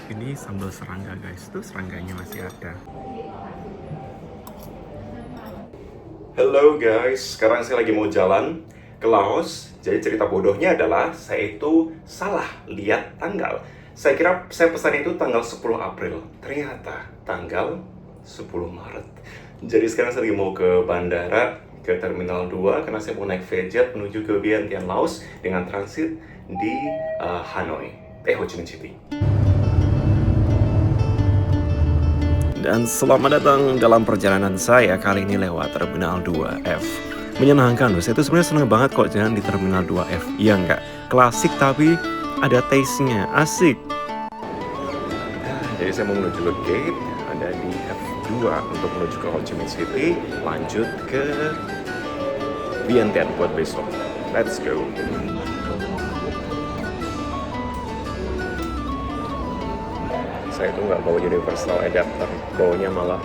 Ini sambal serangga guys, tuh serangganya masih ada. Halo guys, sekarang saya lagi mau jalan ke Laos. Jadi cerita bodohnya adalah saya itu salah lihat tanggal. Saya kira saya pesan itu tanggal 10 April. Ternyata tanggal 10 Maret. Jadi sekarang saya lagi mau ke bandara, ke Terminal 2 karena saya mau naik Vietjet menuju ke Vientiane, Laos dengan transit di Hanoi, Ho Chi Minh City. Dan selamat datang dalam perjalanan saya kali ini lewat Terminal 2F. Menyenangkan loh, saya tuh sebenarnya seneng banget kok jalan di Terminal 2F. Iya nggak? Klasik tapi ada taste-nya, asik. Jadi saya mau menuju ke gate, ada di F2 untuk menuju ke Ho Chi Minh City, lanjut ke Vientiane buat besok. Let's go. Saya itu nggak bawa universal adapter, bawanya malah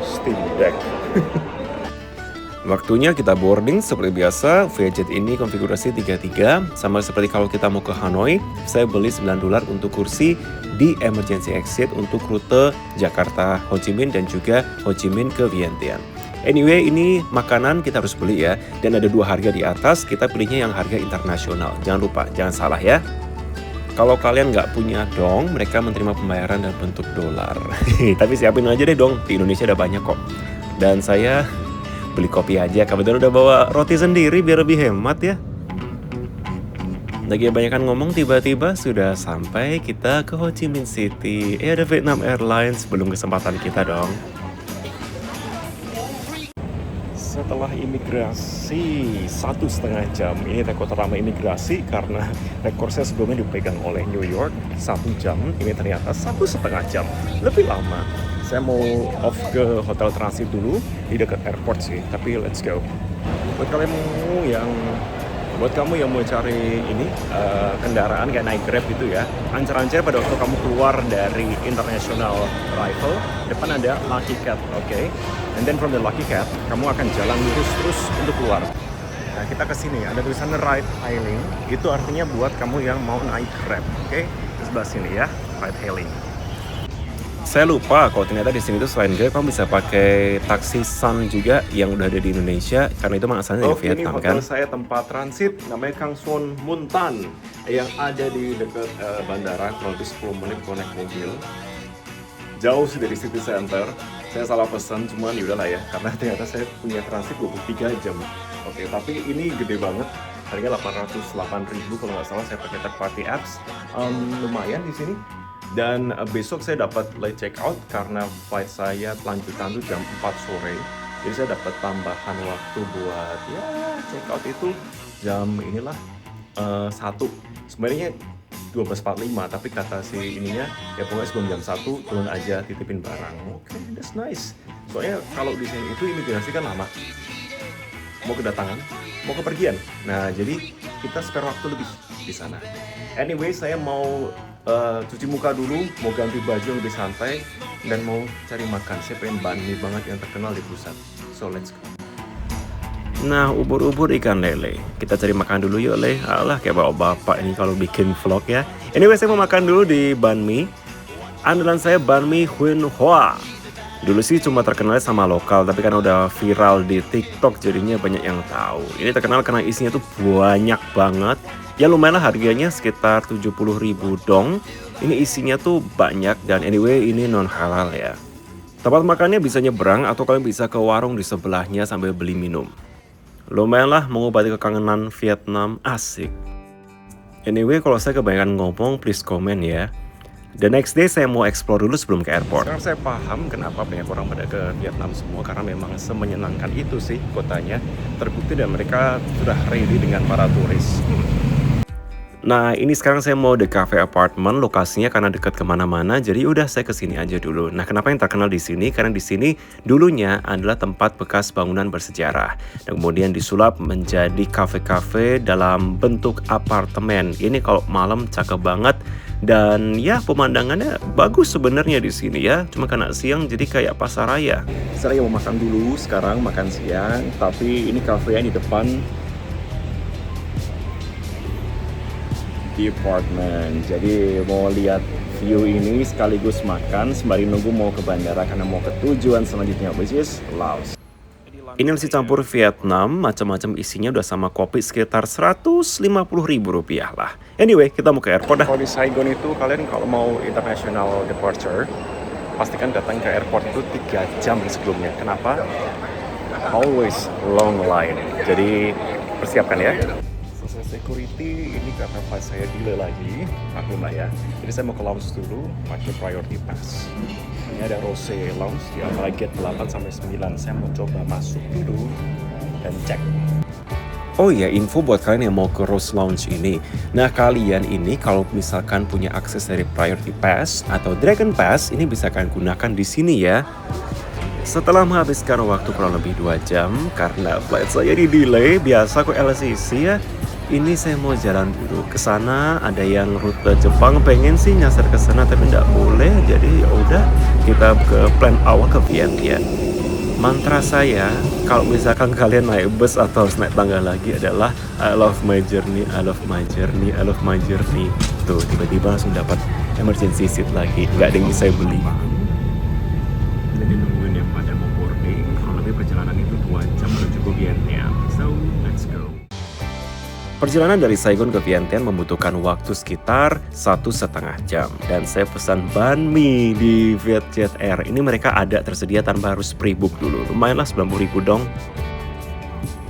Steam Deck. Waktunya kita boarding seperti biasa. Vietjet ini konfigurasi 33, sama seperti kalau kita mau ke Hanoi. Saya beli $9 untuk kursi di emergency exit untuk rute Jakarta Ho Chi Minh dan juga Ho Chi Minh ke Vientiane. Anyway, ini makanan kita harus beli ya, dan ada 2 harga di atas. Kita pilihnya yang harga internasional. Jangan lupa, jangan salah ya. Kalau kalian nggak punya dong, mereka menerima pembayaran dalam bentuk dolar. Tapi siapin aja deh dong, di Indonesia ada banyak kok. Dan saya beli kopi aja, kebetulan udah bawa roti sendiri biar lebih hemat ya. Lagi kebanyakan ngomong, tiba-tiba sudah sampai kita ke Ho Chi Minh City. Ada Vietnam Airlines, belum kesempatan kita dong. Setelah imigrasi 1,5 jam, ini rekor terlama imigrasi karena rekor saya sebelumnya dipegang oleh New York 1 jam, ini ternyata 1,5 jam, lebih lama. Saya mau off ke hotel transit dulu di dekat airport sih, tapi let's go. Buat kamu yang mau cari ini kendaraan kayak naik Grab gitu ya, ancar-ancar pada waktu kamu keluar dari International Arrival, depan ada Lucky Cat, oke? And then from the Lucky Cat, kamu akan jalan lurus terus untuk keluar. Nah, kita ke sini ada tulisan ride hailing, itu artinya buat kamu yang mau naik Grab, oke? Di sebelah sini ya, ride hailing. Saya lupa kalau ternyata di sini tuh selain Grab kamu bisa pakai taksi Sun juga yang udah ada di Indonesia, karena itu mah asalnya dari Vietnam kan. Ini hotel saya tempat transit namanya Kang Son Mun Tan yang ada di dekat bandara, kurang lebih 10 menit kalau naik mobil. Jauh sih dari city center. Saya salah pesan, cuman yaudahlah ya, karena ternyata saya punya transit 23 jam. Oke, tapi ini gede banget. Harga 808.000 kalau nggak salah, saya pakai third party apps. Lumayan di sini. Dan besok saya dapat late check out karena flight saya lanjutan tuh jam 4 sore. Jadi saya dapat tambahan waktu buat ya check out itu jam inilah 1. Sebenarnya 12.45, tapi kata si ininya ya pokoknya sebelum jam 1 turun aja titipin barang. Oke, that's nice. Soalnya kalau di sini itu imigrasi kan lama. Mau kedatangan, mau kepergian. Nah, jadi kita spare waktu lebih di sana. Anyway, saya mau cuci muka dulu, mau ganti baju yang lebih santai, dan mau cari makan. Saya pengen banh mi banget yang terkenal di pusat. So, let's go. Nah, ubur-ubur ikan lele. Kita cari makan dulu yuk, Le. Alah, kayak bawa bapak ini kalau bikin vlog ya. Anyway, saya mau makan dulu di banh mi. Andalan saya banh mi Huyen Hoa. Dulu sih cuma terkenal sama lokal, tapi kan udah viral di TikTok, jadinya banyak yang tahu. Ini terkenal karena isinya tuh banyak banget. Ya lumayan lah harganya, sekitar 70.000 dong. Ini isinya tuh banyak, dan anyway ini non halal ya. Tempat makannya bisa nyebrang atau kalian bisa ke warung di sebelahnya sambil beli minum. Lumayan lah mengobati kekangenan Vietnam, asik. Anyway, kalau saya kebanyakan ngomong, please komen ya. The next day saya mau explore dulu sebelum ke airport. Sekarang saya paham kenapa banyak orang pada ke Vietnam semua, karena memang semenyenangkan itu sih kotanya. Terbukti dan mereka sudah ready dengan para turis. Nah, ini sekarang saya mau The Cafe Apartment, lokasinya karena dekat kemana-mana, jadi udah saya kesini aja dulu. Nah, kenapa yang terkenal di sini? Karena di sini dulunya adalah tempat bekas bangunan bersejarah, dan kemudian disulap menjadi kafe-kafe dalam bentuk apartemen. Ini kalau malam cakep banget, dan ya pemandangannya bagus sebenarnya di sini ya. Cuma karena siang jadi kayak pasar raya. Saya mau makan dulu sekarang, makan siang, tapi ini kafe yang di depan. department. Jadi mau lihat view ini sekaligus makan sembari nunggu mau ke bandara karena mau ke tujuan selanjutnya, which is Laos. Ini nasi campur Vietnam, macam-macam isinya udah sama kopi sekitar Rp150.000 lah. Anyway, kita mau ke airport dah. Kalau di Saigon itu kalian kalau mau international departure, pastikan datang ke airport itu 3 jam sebelumnya. Kenapa? Always long line. Jadi persiapkan ya. Selesai security, ini karena pas saya delay lagi, maklum lah ya. Jadi saya mau ke lounge dulu, pakai priority pass. Ini ada Rose Lounge di antara gate 8 sampai 9. Saya mau coba masuk dulu dan cek. Oh ya, info buat kalian yang mau ke Rose Lounge ini. Nah, kalian ini kalau misalkan punya akses dari Priority Pass atau Dragon Pass, ini bisa kalian gunakan di sini ya. Setelah menghabiskan waktu kurang lebih 2 jam, karena flight saya di delay, biasa kok LCC ya. Ini saya mau jalan dulu ke sana. Ada yang rute Jepang, pengen sih nyasar ke sana tapi nggak boleh. Jadi ya udah, kita ke plan awal ke Vientiane. Mantra saya, kalau misalkan kalian naik bus atau harus naik tangga lagi adalah I love my journey, I love my journey, I love my journey. Tuh, tiba-tiba langsung dapat emergency seat lagi. Nggak ada yang bisa beli. Jadi nungguin yang pada mau boarding. Kalau lebih perjalanan itu 2 jam menuju ke Vientiane. So, let's go. Perjalanan dari Saigon ke Vientiane membutuhkan waktu sekitar 1,5 jam. Dan saya pesan banh mi di Vietjet Air. Ini mereka ada tersedia tanpa harus pre-book dulu. Lumayan lah 90.000 dong.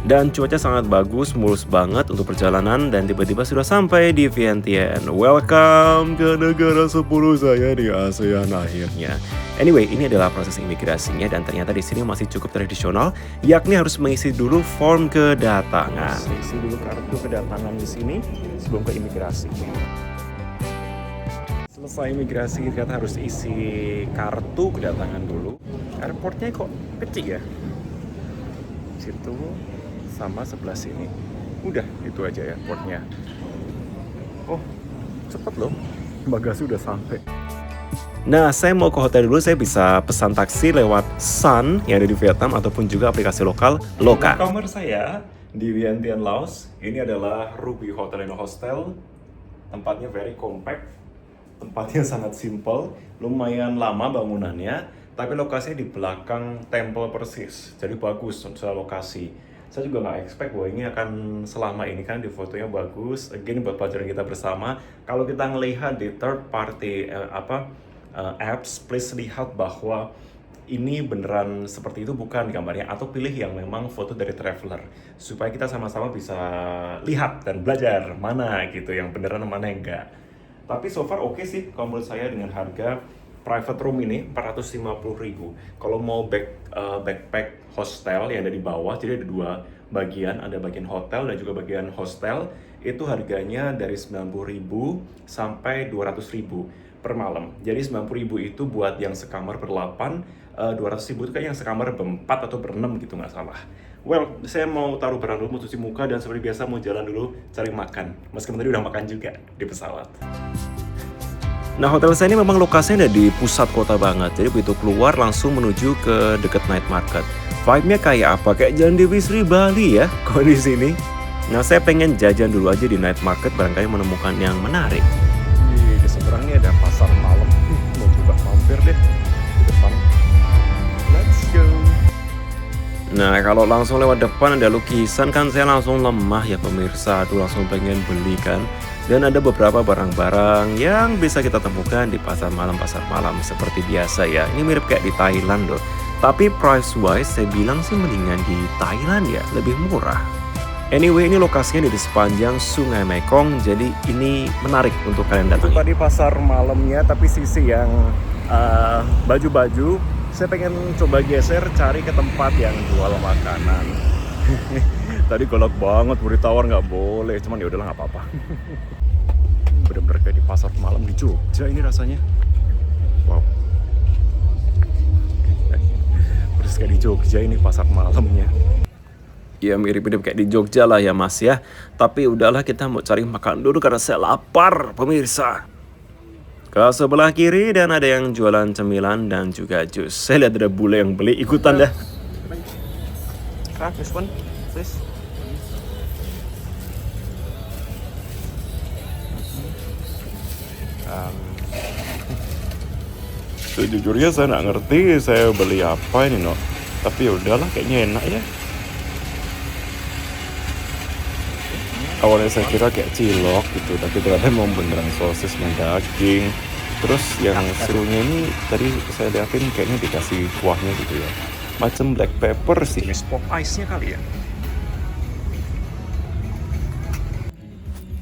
Dan cuaca sangat bagus, mulus banget untuk perjalanan. Dan tiba-tiba sudah sampai di Vientiane. Welcome ke negara 10 saya di ASEAN akhirnya. Anyway, ini adalah proses imigrasinya. Dan ternyata di sini masih cukup tradisional. Yakni harus mengisi dulu form kedatangan. Isi dulu kartu kedatangan di sini sebelum ke imigrasi. Selesai imigrasi, kita harus isi kartu kedatangan dulu. Airportnya kok kecil ya? Situ sama sebelah sini. Udah, itu aja ya airportnya. Oh, cepet loh. Bagasi udah sampai. Nah, saya mau ke hotel dulu. Saya bisa pesan taksi lewat Sun yang ada di Vietnam ataupun juga aplikasi lokal Loka. Kamar saya di Vientiane, Laos. Ini adalah Ruby Hotel and Hostel. Tempatnya very compact. Tempatnya sangat simple. Lumayan lama bangunannya. Tapi lokasinya di belakang temple persis. Jadi bagus soal lokasi. Saya juga nggak expect bahwa ini akan selama ini kan di fotonya bagus. Again, buat pelajaran kita bersama. Kalau kita ngelihat di third party apps, please lihat bahwa ini beneran seperti itu bukan gambarnya, atau pilih yang memang foto dari traveler supaya kita sama-sama bisa lihat dan belajar mana gitu yang beneran mana yang enggak. Tapi so far oke sih kalau menurut saya dengan harga private room ini 450.000. Kalau mau backpack hostel yang ada di bawah, jadi ada 2 bagian, ada bagian hotel dan juga bagian hostel, itu harganya dari 90.000 sampai 200.000 per malam. Jadi 90.000 itu buat yang sekamar ber-8, 200.000 itu kayak yang sekamar ber-4 atau ber-6 gitu, nggak salah. Well, saya mau taruh barang dulu, mau cuci muka, dan seperti biasa mau jalan dulu cari makan. Meskipun tadi udah makan juga di pesawat. Nah, hotel saya ini memang lokasinya ada di pusat kota banget. Jadi begitu keluar langsung menuju ke dekat night market. Vibe-nya kayak apa? Kayak Jalan Dewi Sri Bali ya, kalau di sini. Nah, saya pengen jajan dulu aja di night market, barangkali menemukan yang menarik. Di seberang ini ada pasar malam. Mau coba mampir deh di depan. Let's go. Nah, kalau langsung lewat depan ada lukisan kan saya langsung lemah ya pemirsa. Aduh, langsung pengen beli kan. Dan ada beberapa barang-barang yang bisa kita temukan di pasar malam seperti biasa ya. Ini mirip kayak di Thailand loh. Tapi price wise saya bilang sih mendingan di Thailand ya, lebih murah. Anyway, ini lokasinya di sepanjang Sungai Mekong, jadi ini menarik untuk kalian datang. Tadi pasar malamnya, tapi sisi yang baju-baju, saya pengen coba geser cari ke tempat yang jual makanan. Tadi galak banget, beri tawar nggak boleh, cuman ya udahlah nggak apa-apa. Bener-bener kayak di pasar malam di Jogja ini rasanya. Wow. Terus kayak di Jogja ini pasar malamnya. Ya mirip-mirip kayak di Jogja lah ya mas ya. Tapi udahlah, kita mau cari makan dulu karena saya lapar pemirsa. Ke sebelah kiri dan ada yang jualan cemilan dan juga jus. Saya lihat ada bule yang beli, ikutan dah. This one, please. Sejujurnya saya nggak ngerti saya beli apa ini no. Tapi ya udahlah, kayaknya enak ya. Awalnya saya kira kayak cilok gitu, tapi ternyata memang beneran sosis daging. Terus yang serunya ini tadi saya lihatin kayaknya dikasih kuahnya gitu ya. Macam black pepper sih. Jenis pop ice-nya kali ya.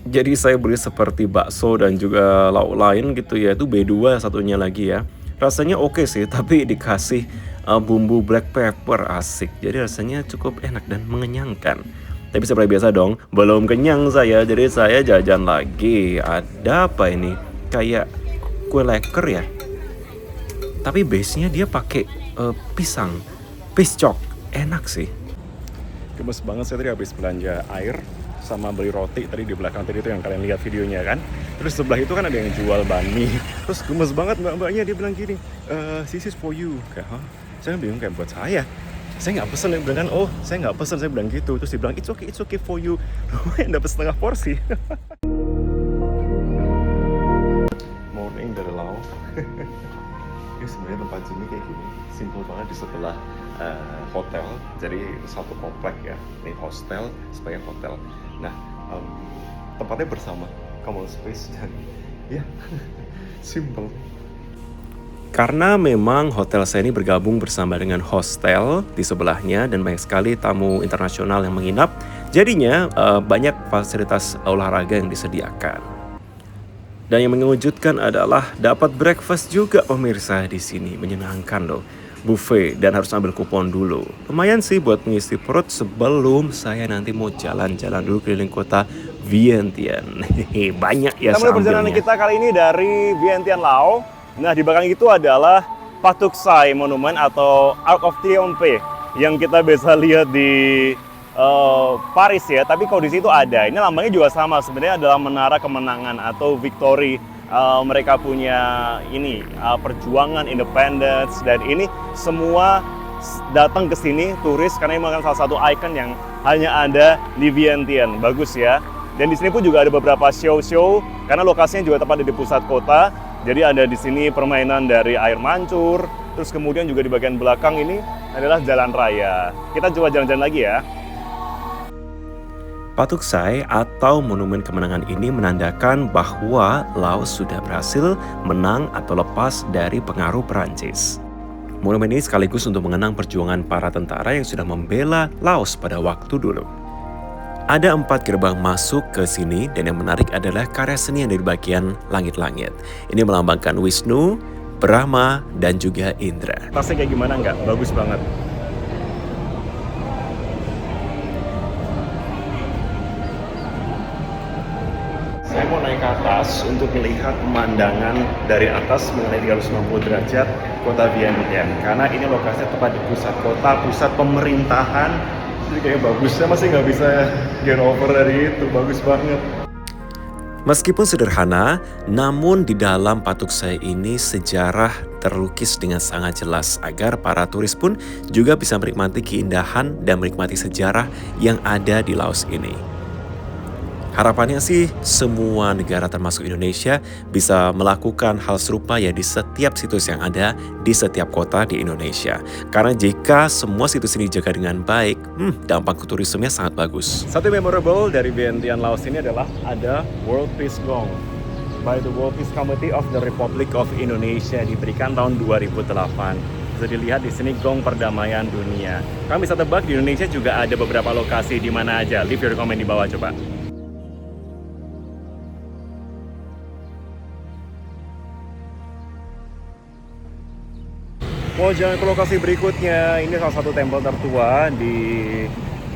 Jadi saya beli seperti bakso dan juga lauk lain gitu ya. Itu B2 satunya lagi ya. Rasanya oke sih, tapi dikasih bumbu black pepper, asik. Jadi rasanya cukup enak dan mengenyangkan. Tapi seperti biasa dong, belum kenyang saya, jadi saya jajan lagi. Ada apa ini? Kayak kue leker ya. Tapi base-nya dia pakai pisang, piscok, enak sih. Gemes banget, saya tadi habis belanja air sama beli roti tadi di belakang tadi itu yang kalian lihat videonya kan. Terus sebelah itu kan ada yang jual banh Terus gemes banget mbak-mbaknya, dia bilang gini, this is for you. Kayak, hah? Saya bingung, kayak buat saya nggak pesen. Dia bilang kan, oh saya nggak pesen, saya bilang gitu. Terus dia bilang it's okay for you. Lumayan dapat setengah porsi. Morning dari Laos. Ini sebenarnya tempat sini kayak gini, simple banget di sebelah hotel. Jadi satu komplek ya, ini hostel sebagai hotel. Nah, tempatnya bersama, common space dan ya simple. Karena memang hotel saya ini bergabung bersama dengan hostel di sebelahnya dan banyak sekali tamu internasional yang menginap, jadinya banyak fasilitas olahraga yang disediakan. Dan yang mengejutkan adalah dapat breakfast juga pemirsa di sini, menyenangkan loh. Buffet dan harus ambil kupon dulu. Lumayan sih buat mengisi perut sebelum saya nanti mau jalan-jalan dulu keliling kota Vientiane. Banyak ya kita mulai perjalanan kita kali ini dari Vientiane, Laos. Nah, di belakang itu adalah Patuk Sai Monument atau Arc of Triomphe yang kita bisa lihat di Paris ya. Tapi kalau di situ ada, ini lambangnya juga sama. Sebenarnya adalah menara kemenangan atau victory. Mereka punya ini perjuangan independence, dan ini semua datang ke sini turis karena ini merupakan salah satu ikon yang hanya ada di Vientiane. Bagus ya. Dan di sini pun juga ada beberapa show-show karena lokasinya juga tepat di pusat kota. Jadi ada di sini permainan dari air mancur, terus kemudian juga di bagian belakang ini adalah jalan raya. Kita coba jalan-jalan lagi ya. Patuk Sai atau Monumen Kemenangan ini menandakan bahwa Laos sudah berhasil menang atau lepas dari pengaruh Perancis. Monumen ini sekaligus untuk mengenang perjuangan para tentara yang sudah membela Laos pada waktu dulu. Ada 4 gerbang masuk ke sini dan yang menarik adalah karya seni yang dari bagian langit-langit. Ini melambangkan Wisnu, Brahma, dan juga Indra. Tasnya kayak gimana nggak? Bagus banget. Saya mau naik ke atas untuk melihat pemandangan dari atas mengenai 360 derajat kota Vientiane. Karena ini lokasinya tepat di pusat kota, pusat pemerintahan. Jadi kayak bagus, saya masih nggak bisa get over dari itu, bagus banget. Meskipun sederhana, namun di dalam Patuk Sai ini sejarah terlukis dengan sangat jelas agar para turis pun juga bisa menikmati keindahan dan menikmati sejarah yang ada di Laos ini. Harapannya sih semua negara termasuk Indonesia bisa melakukan hal serupa ya di setiap situs yang ada di setiap kota di Indonesia. Karena jika semua situs ini dijaga dengan baik, dampak ke turismenya sangat bagus. Satu memorable dari Vientiane, Laos ini adalah ada World Peace Gong by the World Peace Committee of the Republic of Indonesia, diberikan tahun 2008. Bisa dilihat di sini gong perdamaian dunia. Kami bisa tebak di Indonesia juga ada beberapa lokasi di mana aja. Leave your comment di bawah coba. Mau jalan ke lokasi berikutnya, ini salah satu tempel tertua di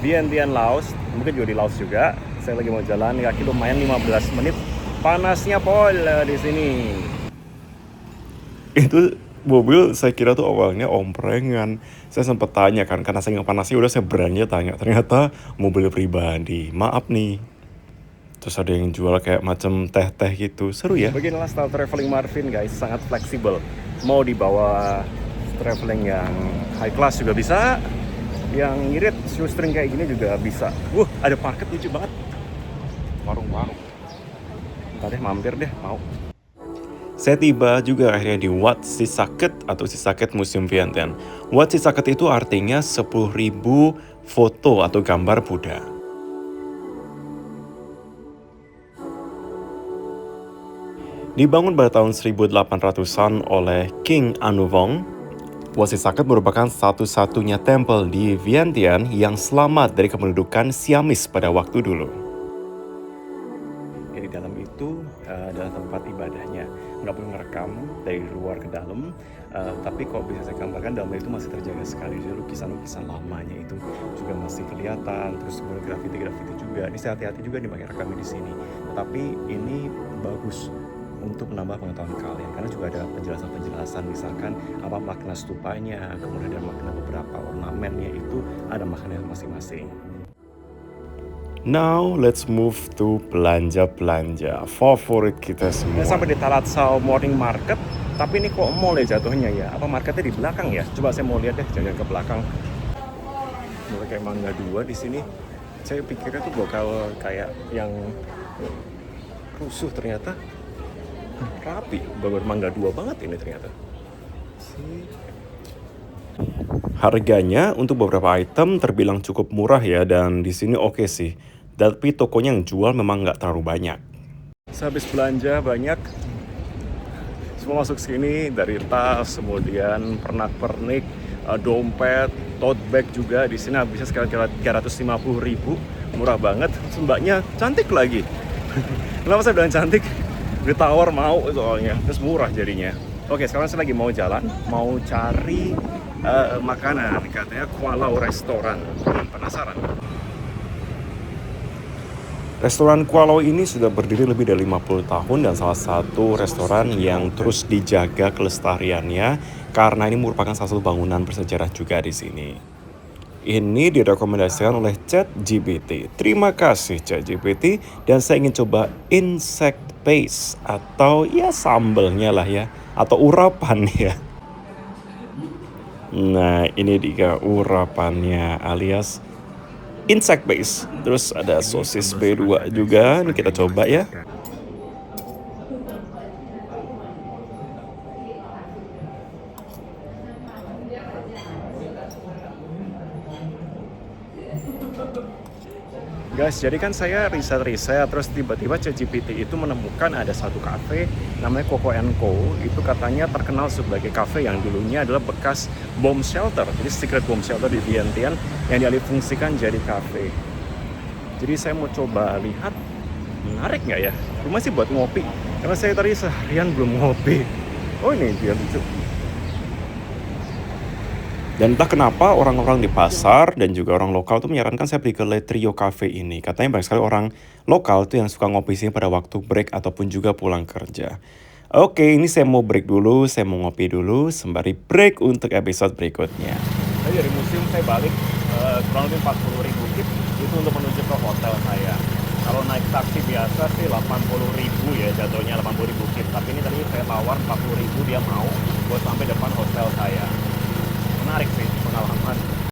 Vientiane, Laos. Mungkin juga di Laos juga. Saya lagi mau jalan, kaki lumayan 15 menit. Panasnya pol di sini. Itu mobil saya kira tuh awalnya omprengan. Saya sempat tanya kan, karena saya nggak panasnya udah saya berani tanya. Ternyata mobil pribadi. Maaf nih. Terus ada yang jual kayak macam teh-teh gitu. Seru ya? Beginilah style traveling Marvin guys, sangat fleksibel. Mau dibawa traveling yang high class juga bisa, yang ngirit shoestring kayak gini juga bisa. Ada parket lucu banget. Warung-warung. Ntar deh mampir deh, mau. Saya tiba juga akhirnya di Wat Sisaket atau Sisaket Museum Vientiane. Wat Sisaket itu artinya 10.000 foto atau gambar Buddha. Dibangun pada tahun 1800-an oleh King Anuvong, Wat Sisaket merupakan satu-satunya tempel di Vientiane yang selamat dari kependudukan Siamis pada waktu dulu. Di dalam itu adalah tempat ibadahnya, nggak boleh ngerekam dari luar ke dalam, tapi kalau bisa saya gambarkan dalam itu masih terjaga sekali. Jadi lukisan-lukisan lamanya itu juga masih kelihatan, terus kemudian grafiti-grafiti juga. Ini saya hati-hati juga nih pakai rekamnya di sini, tapi ini bagus untuk menambah pengetahuan kalian karena juga ada penjelasan-penjelasan, misalkan apa makna stupanya, kemudian ada makna beberapa ornamennya, itu ada makna masing-masing. Now let's move to belanja-belanja favorit kita semua. Sampai di Talatsau Morning Market, tapi ini kok mall ya jatuhnya ya? Apa marketnya di belakang ya? Coba saya mau lihat deh, jalan ke belakang. Mulai kayak Mangga 2 di sini. Saya pikirnya tuh bakal kayak yang rusuh, ternyata rapi. Baru Mangga 2 banget ini ternyata. Harganya untuk beberapa item terbilang cukup murah ya, dan di sini oke sih. Tapi tokonya yang jual memang nggak terlalu banyak. Saya habis belanja banyak. Semua masuk sini, dari tas, kemudian pernak-pernik, dompet, tote bag juga. Di sini habisnya sekitar 350.000, murah banget. Mbaknya cantik lagi. Kenapa saya bilang cantik? Ditawar mau soalnya, terus murah jadinya. Oke, sekarang saya lagi mau jalan, mau cari makanan, katanya Kualau Restoran. Penasaran? Restoran Kualau ini sudah berdiri lebih dari 50 tahun dan salah satu restoran yang terus dijaga kelestariannya karena ini merupakan salah satu bangunan bersejarah juga di sini. Ini direkomendasikan oleh ChatGPT. Terima kasih ChatGPT, dan saya ingin coba insect paste atau ya sambelnya lah ya, atau urapan ya. Nah, ini dia urapannya alias insect base. Terus ada sosis B2 juga. Ini kita coba ya. Guys, jadi kan saya riset-riset, terus tiba-tiba ChatGPT itu menemukan ada satu kafe namanya Coco & Co. Itu katanya terkenal sebagai kafe yang dulunya adalah bekas bomb shelter, jadi secret bomb shelter di Vientiane yang dialih fungsikan jadi kafe. Jadi saya mau coba lihat, menarik nggak ya? Cuma sih buat ngopi, karena saya tadi seharian belum ngopi. Oh, ini dia lucu. Dan entah kenapa orang-orang di pasar dan juga orang lokal tuh menyarankan saya pergi ke Le Trio Cafe ini. Katanya banyak sekali orang lokal tuh yang suka ngopi sini pada waktu break ataupun juga pulang kerja. Oke, ini saya mau break dulu, saya mau ngopi dulu sembari break untuk episode berikutnya. Tadi dari museum saya balik kurang lebih 40.000 kip itu untuk menuju ke hotel saya. Kalau naik taksi biasa sih 80.000 ya, jatuhnya 80.000 kip. Tapi ini tadi saya tawar 40.000, dia mau buat sampai depan hotel saya. Menarik sih pengalaman.